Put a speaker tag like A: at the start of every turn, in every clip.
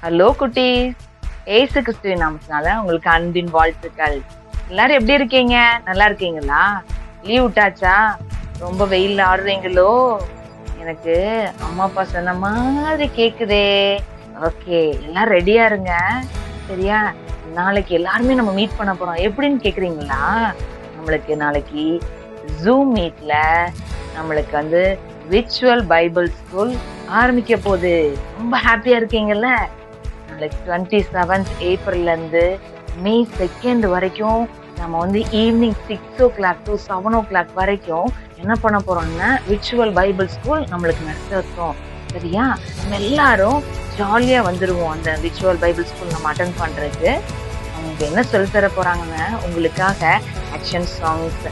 A: Hello குட்டீஸ். ஏசு கிறிஸ்துவின் நாமத்தினால உங்களுக்கு அன்பின் வாழ்த்துக்கள். எல்லாரும் எப்படி இருக்கீங்க? நல்லா இருக்கீங்களா? லீவ் விட்டாச்சா? ரொம்ப வெயில்ல ஆடுறீங்களோ? எனக்கு அம்மா அப்பா சொன்ன மாதிரி கேக்குதே. ஓகே, எல்லாம் ரெடியா இருங்க. சரியா? நாளைக்கு எல்லாருமே நம்ம மீட் பண்ண போறோம். எப்படின்னு கேக்குறீங்களா? நம்மளுக்கு நாளைக்கு ஜூம் மீட்ல நம்மளுக்கு விர்ச்சுவல் பைபிள் ஸ்கூல் ஆரம்பிக்க போகுது. ரொம்ப ஹாப்பியா இருக்கீங்கல்ல? நாளைக்கு 27th ஏப்ரல்ல இருந்து மே 2 வரைக்கும் நம்ம ஈவினிங் 6 o'clock to 7 o'clock வரைக்கும் என்ன பண்ண போறோம்னா விர்ச்சுவல் பைபிள் ஸ்கூல் நம்மளுக்கு நடத்துறோம். சரியா? நம்ம எல்லாரும் ஜாலியா வந்துருவோம். அந்த விர்ச்சுவல் பைபிள் ஸ்கூல் நம்ம அட்டென்ட் பண்றதுக்கு அவங்க என்ன சொல்லி தர போறாங்கன்னா, உங்களுக்காக action songs,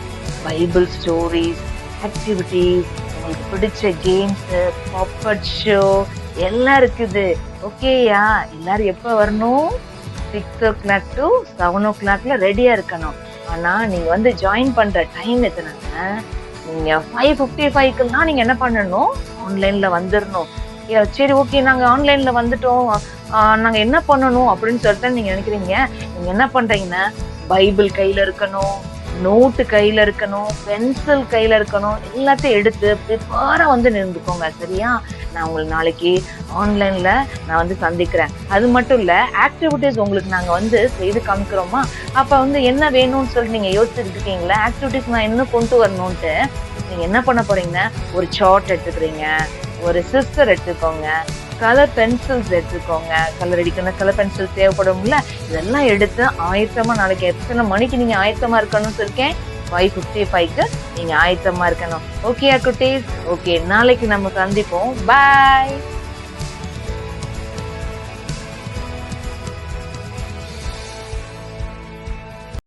A: Bible stories, activities, உங்களுக்கு பிடிச்ச கேம்ஸ், பாப்பட் ஷோ எல்லாம் இருக்குது. ஓகேயா? எல்லாரும் எப்ப வரணும்? 6 o'clock to 7 o'clockல ரெடியா இருக்கணும். ஆனா நீங்க ஜாயின் பண்ற டைம் எத்தனைன்னா, நீங்க 5:55க்குலாம் நீங்க என்ன பண்ணணும்? ஆன்லைன்ல வந்துடணும். சரி, ஓகே, நாங்க ஆன்லைன்ல வந்துட்டோம், நாங்க என்ன பண்ணணும் அப்படின்னு சொல்லிட்டு நீங்க நினைக்கிறீங்க. நீங்க என்ன பண்றீங்கன்னா, பைபிள் கையில இருக்கணும், நோட்டு கையில இருக்கணும், பென்சில் கையில இருக்கணும். எல்லாத்தையும் எடுத்து ப்ரிப்பேரா நின்றுக்கோங்க. சரியா? நான் உங்களுக்கு நாளைக்கு ஆன்லைன்ல நான் சந்திக்கிறேன். அது மட்டும் இல்ல, ஆக்டிவிட்டிஸ் உங்களுக்கு நாங்க செய்து காமிக்கிறோமா, அப்ப என்ன வேணும்னு சொல்லிட்டு நீங்க யோசிச்சுட்டு இருக்கீங்களா? ஆக்டிவிட்டிஸ் நான் என்ன கொண்டு வரணும்ட்டு நீங்க என்ன பண்ண போறீங்கன்னா, ஒரு சார்ட் எடுத்துக்கிறீங்க, ஒரு சிஸ்டர் எடுத்துக்கோங்க, கலர் பென்சில்ஸ் எடுத்துக்கோங்க. கலர் அடிக்கணும், கலர் பென்சில் தேவைப்படும்ல. இதெல்லாம் எடுத்து ஆயத்தமா, நாளைக்கு எத்தனை மணிக்கு நீங்க ஆயத்தமா இருக்கணும்னு சொல்லிருக்கேன்? 5:55க்கு நீங்க ஆயத்தமா இருக்கணும். ஓகே குட்டீஸ்? ஓகே, நாளைக்கு நம்ம சந்திப்போம். பாய்.